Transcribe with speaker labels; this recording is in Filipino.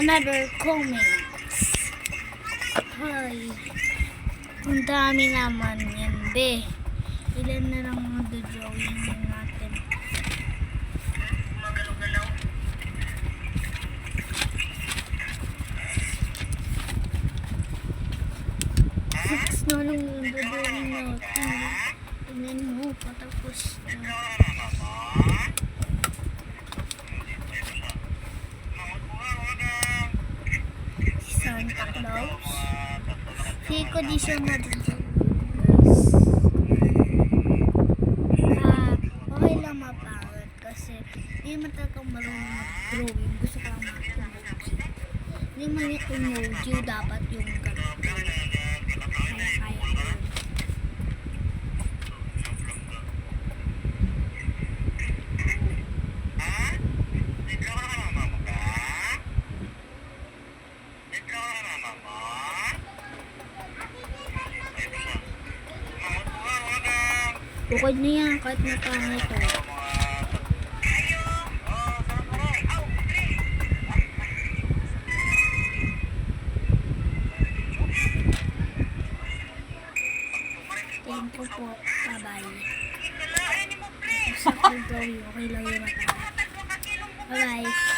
Speaker 1: another comments. Hi. Ang dami naman yan, be. Ilan na lang mga drawing natin. Six na lang yung drawing natin. Tingnan mo, patapos na. Santa Claus. Hindi ko di siya madadrawing, guys. Okay lang mapangit kasi hindi man talaga marunong mag-drawing. Gusto ko lang mag-emoji. Hindi man yung emoji, dapat yung ganun. Kaya ko yun. Bukod na yan, kahit napangit ito. Thank you po. Bye-bye. Sa pag-drawing, okay lang yung mata. Bye-bye.